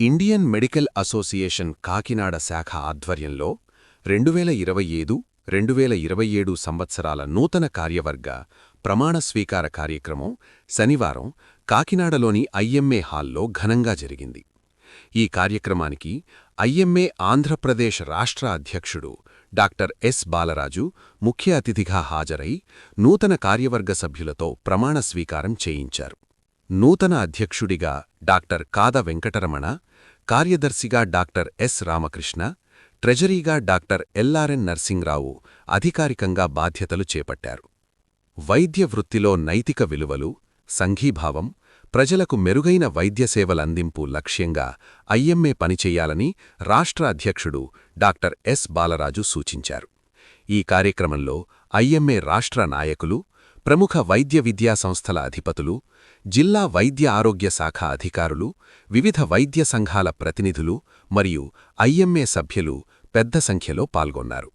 Indian medical association Kakinada శాఖ ఆధ్వర్యంలో 2025-2027 సంవత్సరాల నూతన కార్యవర్గ ప్రమాణ స్వీకార కార్యక్రమం శనివారం కాకినాడలోని ఐఎంఏ హాల్లో ఘనంగా జరిగింది. ఈ కార్యక్రమానికి ఐఎంఏ ఆంధ్రప్రదేశ్ రాష్ట్ర అధ్యక్షుడు డాక్టర్ ఎస్ బాలరాజు ముఖ్య అతిథిగా హాజరై నూతన కార్యవర్గ సభ్యులతో ప్రమాణ స్వీకారం చేయించారు. నూతన అధ్యక్షుడిగా డాక్టర్ కాద వెంకటరమణ, కార్యదర్శిగా డాక్టర్ ఎస్ రామకృష్ణ, ట్రెజరీగా డాక్టర్ ఎల్ఆర్ఎన్ నర్సింగ్రావు అధికారికంగా బాధ్యతలు చేపట్టారు. వైద్య వృత్తిలో నైతిక విలువలు, సంఘీభావం, ప్రజలకు మెరుగైన వైద్య సేవలందింపు లక్ష్యంగా ఐఎంఏ పనిచేయాలని రాష్ట్ర అధ్యక్షుడు డాక్టర్ ఎస్ బాలరాజు సూచించారు. ఈ కార్యక్రమంలో ఐఎంఏ రాష్ట్ర నాయకులు, ప్రముఖ వైద్య విద్యా సంస్థల అధిపతులు, జిల్లా వైద్య ఆరోగ్య శాఖ అధికారులు, వివిధ వైద్య సంఘాల ప్రతినిధులు మరియు ఐఎంఏ సభ్యులు పెద్ద సంఖ్యలో పాల్గొన్నారు.